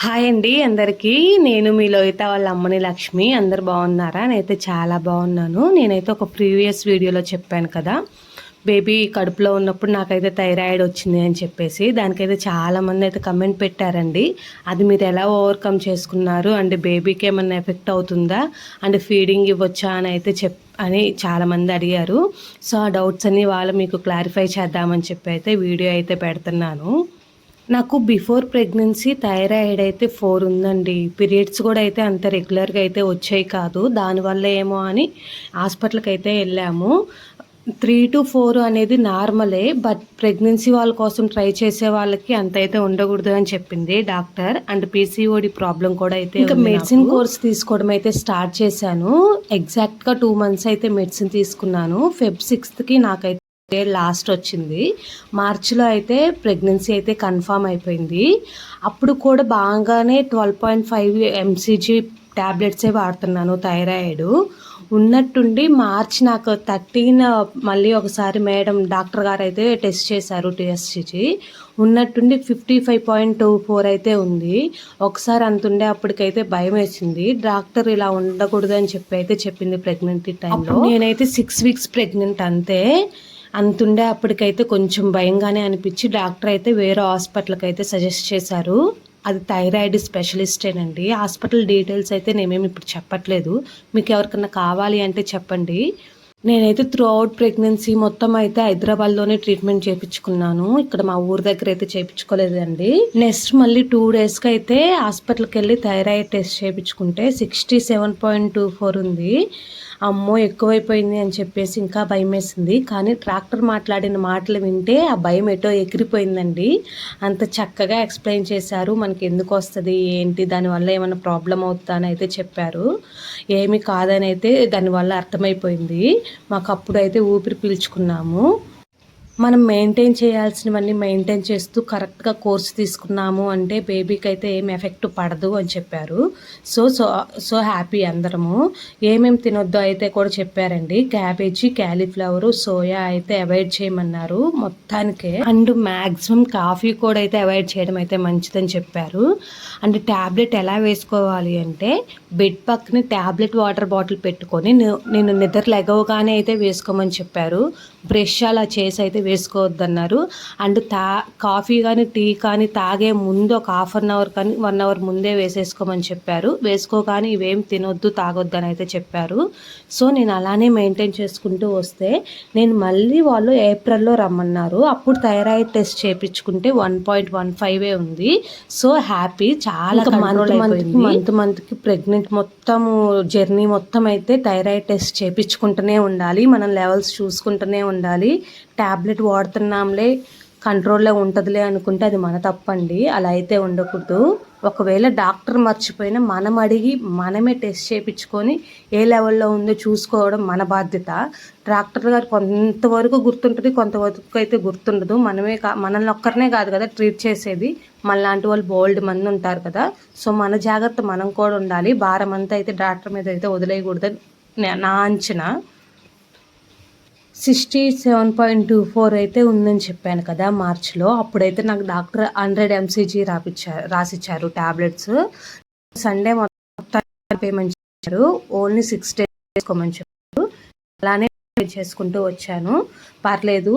Hi అండి అందరికీ. నేను మీ లోహిత వాళ్ళ అమ్మని లక్ష్మి. అందరు బాగున్నారా? నేనైతే చాలా బాగున్నాను. నేనైతే ఒక ప్రీవియస్ వీడియోలో చెప్పాను కదా, బేబీ కడుపులో ఉన్నప్పుడు నాకైతే థైరాయిడ్ వచ్చింది అని చెప్పేసి. దానికైతే చాలామంది అయితే కమెంట్ పెట్టారండి. అది మీరు ఎలా ఓవర్కమ్ చేసుకున్నారు, అంటే బేబీకి ఏమన్నా ఎఫెక్ట్ అవుతుందా, అంటే ఫీడింగ్ ఇవ్వచ్చా అని అయితే అని చాలామంది అడిగారు. సో ఆ డౌట్స్ అన్నీ వాళ్ళు మీకు క్లారిఫై చేద్దామని చెప్పి అయితే వీడియో అయితే పెడుతున్నాను. నాకు బిఫోర్ ప్రెగ్నెన్సీ థైరాయిడ్ అయితే 4 ఉందండి. పీరియడ్స్ కూడా అయితే అంత రెగ్యులర్గా అయితే వచ్చాయి కాదు. దానివల్ల ఏమో అని హాస్పిటల్కి అయితే వెళ్ళాము. 3-4 అనేది నార్మలే. బట్ ప్రెగ్నెన్సీ వాళ్ళ కోసం ట్రై చేసే వాళ్ళకి అంత అయితే ఉండకూడదు అని చెప్పింది డాక్టర్. అండ్ పీసీఓడి ప్రాబ్లం కూడా అయితే ఇంకా మెడిసిన్ కోర్స్ తీసుకోవడం అయితే స్టార్ట్ చేశాను. ఎగ్జాక్ట్గా 2 months అయితే మెడిసిన్ తీసుకున్నాను. Feb 6th నాకైతే లాస్ట్ వచ్చింది. మార్చిలో అయితే ప్రెగ్నెన్సీ అయితే కన్ఫామ్ అయిపోయింది. అప్పుడు కూడా బాగానే 12.5 mcg ట్యాబ్లెట్సే వాడుతున్నాను థైరాయిడ్ ఉన్నట్టుండి. మార్చి నాకు 13 మళ్ళీ ఒకసారి మేడం డాక్టర్ గారు అయితే టెస్ట్ చేశారు, టీఎస్జీ ఉన్నట్టుండి 55.24 అయితే ఉంది. ఒకసారి అంతుండే అప్పటికైతే భయం వేసింది. డాక్టర్ ఇలా ఉండకూడదు అని చెప్పి అయితే చెప్పింది ప్రెగ్నెంటీ టైంలో. నేనైతే 6 weeks ప్రెగ్నెంట్ అంతే. అంతుండే అప్పటికైతే కొంచెం భయంగానే అనిపించి డాక్టర్ అయితే వేరే హాస్పిటల్కి అయితే సజెస్ట్ చేశారు. అది థైరాయిడ్ స్పెషలిస్టేనండి. హాస్పిటల్ డీటెయిల్స్ అయితే నేనేమి ఇప్పుడు చెప్పట్లేదు. మీకు ఎవరికన్నా కావాలి అంటే చెప్పండి. నేనైతే త్రూ అవుట్ ప్రెగ్నెన్సీ మొత్తం అయితే హైదరాబాద్లోనే ట్రీట్మెంట్ చేయించుకున్నాను. ఇక్కడ మా ఊరి దగ్గర అయితే చేయించుకోలేదండి. నెక్స్ట్ మళ్ళీ 2 daysకి అయితే హాస్పిటల్కి వెళ్ళి థైరాయిడ్ టెస్ట్ చేయించుకుంటే 67.24 ఉంది. అమ్మో ఎక్కువైపోయింది అని చెప్పేసి ఇంకా భయం వేసింది. కానీ డాక్టర్ మాట్లాడిన మాటలు వింటే ఆ భయం ఎటో ఎగిరిపోయిందండి. అంత చక్కగా ఎక్స్ప్లెయిన్ చేశారు. మనకి ఎందుకు వస్తుంది ఏంటి, దానివల్ల ఏమైనా ప్రాబ్లం అవుతుందా అని అయితే చెప్పారు. ఏమి కాదని అయితే దానివల్ల అర్థమైపోయింది. మాకు అప్పుడు అయితే ఊపిరి పీల్చుకున్నాము. మనం మెయింటైన్ చేయాల్సినవన్నీ మెయింటైన్ చేస్తూ కరెక్ట్గా కోర్స్ తీసుకున్నాము అంటే బేబీకి అయితే ఏం ఎఫెక్ట్ పడదు అని చెప్పారు. సో సో సో హ్యాపీ అందరము. ఏమేమి తినొద్దు అయితే కూడా చెప్పారండి. క్యాబేజీ, క్యాలీఫ్లవరు, సోయా అయితే అవాయిడ్ చేయమన్నారు మొత్తానికే. అండ్ మ్యాక్సిమం కాఫీ కూడా అయితే అవాయిడ్ చేయడం అయితే మంచిదని చెప్పారు. అండ్ ట్యాబ్లెట్ ఎలా వేసుకోవాలి అంటే బెడ్ పక్కన ట్యాబ్లెట్ వాటర్ బాటిల్ పెట్టుకొని నేను నిద్ర లెగవగానే అయితే వేసుకోమని చెప్పారు. బ్రష్ అలా చేసి అయితే వేసుకోవద్దన్నారు. అండ్ కాఫీ కానీ టీ కానీ తాగే ముందు ఒక 1/2 hour కానీ 1 hour ముందే వేసేసుకోమని చెప్పారు. వేసుకోగానే ఇవేం తినొద్దు తాగొద్దు అని అయితే చెప్పారు. సో నేను అలానే మెయింటైన్ చేసుకుంటూ వస్తే నేను మళ్ళీ వాళ్ళు ఏప్రిల్లో రమ్మన్నారు. అప్పుడు థైరాయిడ్ టెస్ట్ చేయించుకుంటే 1.15 ఉంది. సో హ్యాపీ, చాలా మంత్కి ప్రెగ్నెంట్ మొత్తము జర్నీ మొత్తం అయితే థైరాయిడ్ టెస్ట్ చేయించుకుంటూనే ఉండాలి. మనం లెవెల్స్ చూసుకుంటూనే ఉండాలి. ట్యాబ్లెట్ వాడుతున్నాంలే కంట్రోల్లో ఉంటుందిలే అనుకుంటే అది మన తప్పండి. అలా అయితే ఉండకూడదు. ఒకవేళ డాక్టర్ మర్చిపోయినా మనం అడిగి మనమే టెస్ట్ చేయించుకొని ఏ లెవెల్లో ఉందో చూసుకోవడం మన బాధ్యత. డాక్టర్ గారు కొంతవరకు గుర్తుంటుంది, కొంతవరకు అయితే గుర్తుండదు. మనల్ని ఒక్కరినే కాదు కదా ట్రీట్ చేసేది, మనలాంటి వాళ్ళు బోల్డ్ మంది ఉంటారు కదా. సో మన జాగ్రత్త మనం కూడా ఉండాలి. భారం అంతా అయితే డాక్టర్ మీద అయితే వదిలేయకూడదని నా అంచనా. 67.24 అయితే ఉందని చెప్పాను కదా మార్చిలో. అప్పుడైతే నాకు డాక్టర్ 100 mcg రాసిచ్చారు ట్యాబ్లెట్స్. సండే మొత్తం పేమెంట్ చేశారు. ఓన్లీ 6 days చేసుకోమని చెప్పారు. అలానే చేసుకుంటూ వచ్చాను. పర్లేదు,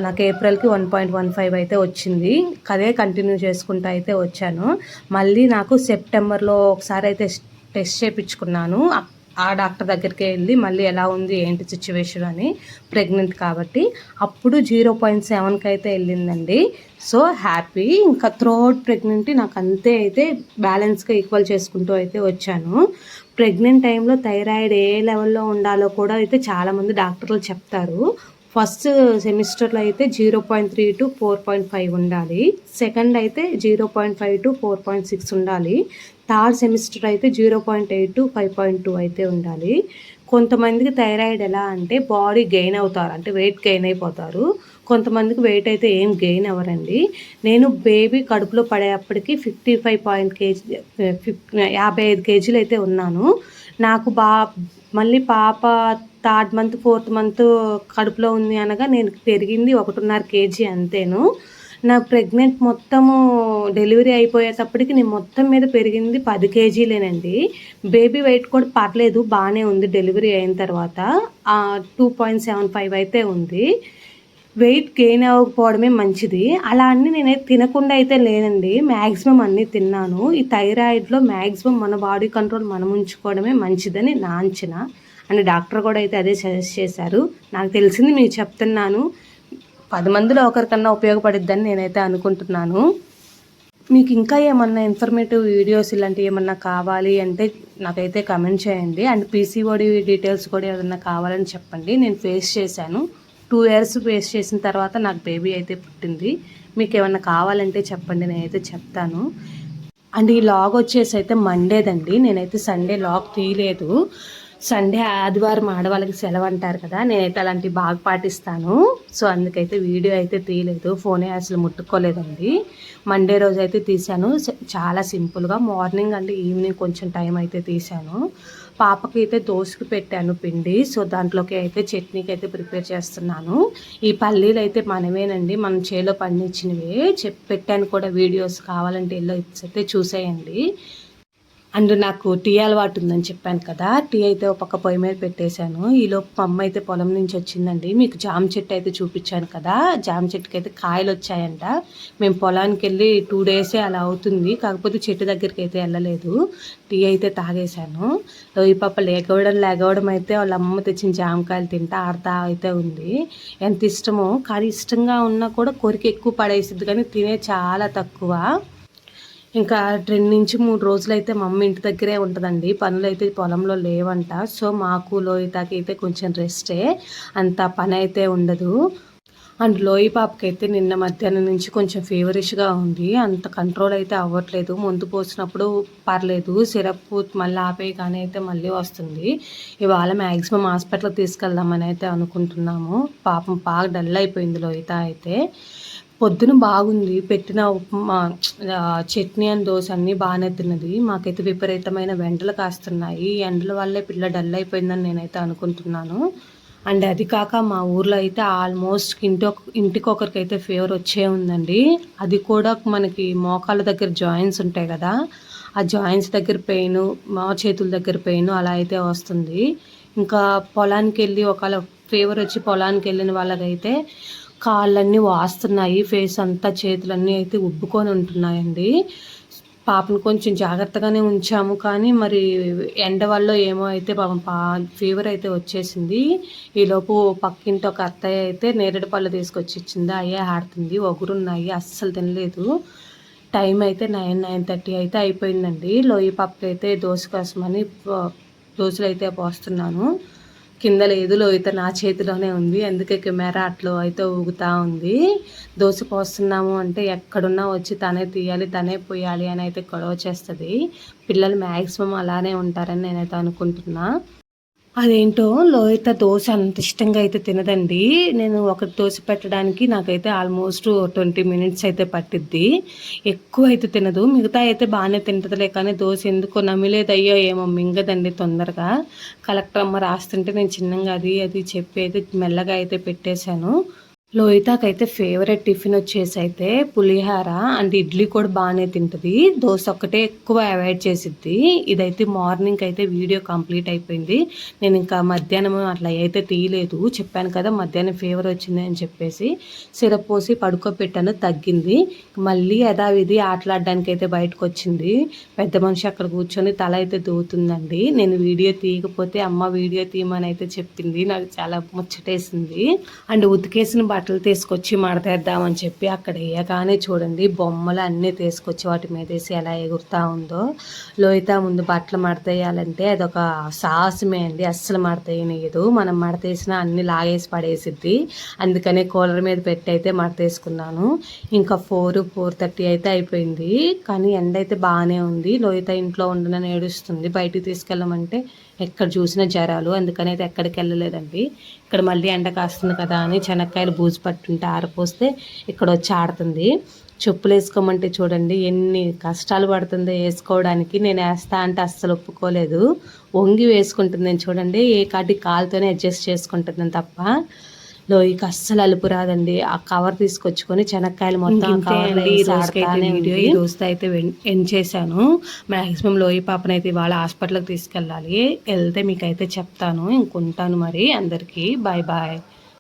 నాకు ఏప్రిల్కి 1.15 అయితే వచ్చింది. అదే కంటిన్యూ చేసుకుంటూ అయితే వచ్చాను. మళ్ళీ నాకు సెప్టెంబర్లో ఒకసారి అయితే టెస్ట్ చేయించుకున్నాను. ఆ డాక్టర్ దగ్గరికి వెళ్ళి మళ్ళీ ఎలా ఉంది ఏంటి సిచ్యువేషన్ అని, ప్రెగ్నెంట్ కాబట్టి. అప్పుడు 0.7కి అయితే వెళ్ళిందండి. So happy. ఇంకా త్రూఅవుట్ ప్రెగ్నెంటీ నాకు అంతే అయితే బ్యాలెన్స్గా ఈక్వల్ చేసుకుంటూ అయితే వచ్చాను. ప్రెగ్నెంట్ టైంలో థైరాయిడ్ ఏ లెవెల్లో ఉండాలో కూడా అయితే చాలామంది డాక్టర్లు చెప్తారు. ఫస్ట్ సెమిస్టర్లో అయితే 0.3 to 4.5 ఉండాలి. సెకండ్ అయితే 0.5 to 4.6 ఉండాలి. థర్డ్ సెమిస్టర్ అయితే 0.8 to 5.2 అయితే ఉండాలి. కొంతమందికి థైరాయిడ్ ఎలా అంటే బాడీ గెయిన్ అవుతారు, అంటే వెయిట్ గెయిన్ అయిపోతారు. కొంతమందికి వెయిట్ అయితే ఏం గెయిన్ అవ్వరండి. నేను బేబీ కడుపులో పడేటప్పటికి 55 kgs అయితే ఉన్నాను. నాకు మళ్ళీ పాప 3rd month 4th month కడుపులో ఉంది అనగా నేను పెరిగింది 1.5 kg అంతేను. నా ప్రెగ్నెంట్ మొత్తము డెలివరీ అయిపోయేటప్పటికి నేను మొత్తం మీద పెరిగింది 10 కేజీలేనండి. బేబీ వెయిట్ కూడా పర్లేదు, బాగానే ఉంది. డెలివరీ అయిన తర్వాత 2.75 అయితే ఉంది. వెయిట్ గెయిన్ అవ్వకపోవడమే మంచిది. అలా అన్నీ నేనైతే తినకుండా అయితే లేనండి, మ్యాక్సిమం అన్నీ తిన్నాను. ఈ థైరాయిడ్లో మ్యాక్సిమం మన బాడీ కంట్రోల్ మనం ఉంచుకోవడమే మంచిదని నా అంచనా. అండ్ డాక్టర్ కూడా అయితే అదే సజెస్ట్ చేశారు. నాకు తెలిసింది మీకు చెప్తున్నాను, 10 మందిలో ఒకరికన్నా ఉపయోగపడిద్దని నేనైతే అనుకుంటున్నాను. మీకు ఇంకా ఏమన్నా ఇన్ఫర్మేటివ్ వీడియోస్ ఇలాంటివి ఏమన్నా కావాలి అంటే నాకైతే కమెంట్ చేయండి. అండ్ పీసీఓడి డీటెయిల్స్ కూడా ఏమన్నా కావాలని చెప్పండి. నేను ఫేస్ చేశాను, 2 ఇయర్స్ ఫేస్ చేసిన తర్వాత నాకు బేబీ అయితే పుట్టింది. మీకు ఏమన్నా కావాలంటే చెప్పండి, నేనైతే చెప్తాను. అండ్ ఈ లాగ్ వచ్చేసి అయితే మండేదండి, నేనైతే సండే లాగ్ తీయలేదు. సండే ఆదివారం ఆడవాళ్ళకి సెలవు అంటారు కదా, నేనైతే అలాంటివి బాగా పాటిస్తాను. సో అందుకైతే వీడియో అయితే తీయలేదు, ఫోనే అసలు ముట్టుకోలేదండి. మండే రోజు అయితే తీశాను, చాలా సింపుల్గా. మార్నింగ్ అంటే ఈవినింగ్ కొంచెం టైం అయితే తీశాను. పాపకి అయితే దోశకి పెట్టాను పిండి. సో దాంట్లోకి అయితే చట్నీకి అయితే ప్రిపేర్ చేస్తున్నాను. ఈ పల్లీలు అయితే మనమేనండి, మనం చేలో పండించినవే. పెట్టాను కూడా వీడియోస్, కావాలంటే ఎల్లో అయితే చూసేయండి. అండ్ నాకు టీ అలవాటు ఉందని చెప్పాను కదా, టీ అయితే ఒక పక్క పొయ్యి మీద పెట్టేశాను. ఈలోపు మా అమ్మ అయితే పొలం నుంచి వచ్చిందండి. మీకు జామ చెట్టు అయితే చూపించాను కదా, జామ చెట్టుకి అయితే కాయలు వచ్చాయంట. మేము పొలానికి వెళ్ళి 2 డేసే అలా అవుతుంది, కాకపోతే చెట్టు దగ్గరికి అయితే వెళ్ళలేదు. టీ అయితే తాగేశాను. ఈ పాప లేగవడం అయితే వాళ్ళ అమ్మ తెచ్చిన జామకాయలు తింటా ఆడతా అయితే ఉంది. ఎంత ఇష్టమో, కానీ ఇష్టంగా ఉన్నా కూడా కొరికి ఎక్కువ పడేసిద్ది, కానీ తినే చాలా తక్కువ. ఇంకా 2 నుంచి 3 రోజులు అయితే మా అమ్మ ఇంటి దగ్గరే ఉంటుందండి, పనులు అయితే పొలంలో లేవంట. సో మాకు లోహితకి అయితే కొంచెం రెస్టే, అంత పని అయితే ఉండదు. అండ్ లోయి పాపకి అయితే నిన్న మధ్యాహ్నం నుంచి కొంచెం ఫీవరిష్గా ఉంది, అంత కంట్రోల్ అయితే అవ్వట్లేదు. ముందు పోసినప్పుడు పర్లేదు, సిరప్ మళ్ళీ ఆపే కానీ అయితే మళ్ళీ వస్తుంది. ఇవాళ మ్యాక్సిమం హాస్పిటల్కి తీసుకెళ్దామని అయితే అనుకుంటున్నాము. పాపం బాగా డల్ అయిపోయింది లోహిత అయితే. పొద్దున బాగుంది, పెట్టిన ఉప్మా, చట్నీ అండ్ దోశ అన్నీ బాగానే తిన్నది. మాకైతే విపరీతమైన ఎండలు కాస్తున్నాయి, ఈ ఎండల వల్లే పిల్ల డల్ అయిపోయిందని నేనైతే అనుకుంటున్నాను. అండ్ అది కాక మా ఊర్లో అయితే ఆల్మోస్ట్ ఇంటికొకరికైతే ఫీవర్ వచ్చే ఉందండి. అది కూడా మనకి మోకాళ్ళ దగ్గర జాయింట్స్ ఉంటాయి కదా, ఆ జాయింట్స్ దగ్గర పెయిన్, మా చేతుల దగ్గర పెయిన్ అలా అయితే వస్తుంది. ఇంకా పొలానికి వెళ్ళి ఒకవేళ ఫీవర్ వచ్చి పొలానికి వెళ్ళిన వాళ్ళకైతే కాళ్ళన్నీ వాస్తున్నాయి, ఫేస్ అంతా, చేతులన్నీ అయితే ఉబ్బుకొని ఉంటున్నాయండి. పాపను కొంచెం జాగ్రత్తగానే ఉంచాము, కానీ మరి ఎండ వల్ల ఏమో అయితే పాపం ఫీవర్ అయితే వచ్చేసింది. ఈలోపు పక్కింటి ఒక అత్తయ్య అయితే నేరేడు పళ్ళు తీసుకొచ్చి ఇచ్చింది, అయ్యే ఆడుతుంది. ఒగురున్నాయి, అస్సలు తినలేదు. టైం అయితే 9:30 అయితే అయిపోయిందండి. లోయి పప్పు అయితే దోశ కోసమని దోశలు అయితే పోస్తున్నాను. కింద లేదు, లోహిత నా చేతిలోనే ఉంది, అందుకే కెమెరా అట్లా అయితే ఊగుతూ ఉంది. దోశ పోస్తున్నాము అంటే ఎక్కడున్నా వచ్చి తనే తీయాలి, తనే పోయాలి అని అయితే గొడవ చేస్తుంది. పిల్లలు మ్యాక్సిమం అలానే ఉంటారని నేనైతే అనుకుంటున్నా. అదేంటో లోహిత దోశ అంత ఇష్టంగా అయితే తినదండి. నేను ఒక దోశ పెట్టడానికి నాకైతే ఆల్మోస్ట్ 20 మినిట్స్ అయితే పట్టిద్ది. ఎక్కువ అయితే తినదు, మిగతా అయితే బాగానే తింటదిలే, కానీ దోశ ఎందుకో నమిలేదయ్యో ఏమో మింగదండి తొందరగా. కలెక్టర్ అమ్మ రాస్తుంటే నేను చిన్నగా అది చెప్పి అయితే మెల్లగా అయితే పెట్టేశాను. లోహితాకైతే ఫేవరెట్ టిఫిన్ వచ్చేసి అయితే పులిహార అండ్ ఇడ్లీ కూడా బాగానే తింటుంది. దోశ ఒక్కటే ఎక్కువ అవాయిడ్ చేసిద్ది. ఇదైతే మార్నింగ్ అయితే వీడియో కంప్లీట్ అయిపోయింది. నేను ఇంకా మధ్యాహ్నం అట్లా అయితే తీయలేదు, చెప్పాను కదా మధ్యాహ్నం ఫీవర్ వచ్చింది అని చెప్పేసి. సిరప్ పోసి పడుకోబెట్టాను, తగ్గింది. మళ్ళీ యథావిధి ఆటలాడడానికి అయితే బయటకు వచ్చింది. పెద్ద మనిషి అక్కడ కూర్చొని తల అయితే దూవుతుందండి. నేను వీడియో తీయకపోతే అమ్మ వీడియో తీయమని అయితే చెప్పింది, నాకు చాలా ముచ్చటేసింది. అండ్ ఉతికేసిన బట్టలు తీసుకొచ్చి మడతేద్దామని చెప్పి అక్కడ వేయగానే చూడండి బొమ్మలు అన్నీ తీసుకొచ్చి వాటి మీద వేసి ఎలా ఎగురుతూ ఉందో. లోహిత ముందు బట్టలు మడతేయాలంటే అదొక సాహసమే అండి, అస్సలు మడతేయనియదు. మనం మడతేసినా అన్నీ లాగేసి పడేసిద్ది. అందుకనే కూలర్ మీద పెట్టి అయితే మడతేసుకున్నాను. ఇంకా 4:30 అయితే అయిపోయింది, కానీ ఎండ అయితే బాగానే ఉంది. లోహిత ఇంట్లో ఉండనని ఏడుస్తుంది, బయటికి తీసుకెళ్ళమంటే ఎక్కడ చూసినా జ్వరాలు, అందుకని అయితే ఎక్కడికి వెళ్ళలేదండి. ఇక్కడ మళ్ళీ ఎండ కాస్తుంది కదా అని శనక్కాయలు బూజు పట్టుంటే ఆరిపోస్తే ఇక్కడ వచ్చి ఆడుతుంది. చెప్పులు వేసుకోమంటే చూడండి ఎన్ని కష్టాలు పడుతుందో వేసుకోవడానికి. నేను వేస్తా అంటే అస్సలు ఒప్పుకోలేదు, వంగి వేసుకుంటుంది. నేను చూడండి ఏ కాటి కాలుతోనే అడ్జస్ట్ చేసుకుంటుంది తప్ప. లోయకి అస్సలు అలుపు రాదండి. ఆ కవర్ తీసుకొచ్చుకొని శనక్కాయలు మొత్తం ఈ రోజుకైతే వీడియో ఈ రోజుతో అయితే ఎండ్ చేశాను. మ్యాక్సిమం లోయి పాపనైతే ఇవాళ హాస్పిటల్కి తీసుకెళ్ళాలి. వెళ్తే మీకైతే చెప్తాను. ఇంకుంటాను మరి. అందరికీ బాయ్ బాయ్.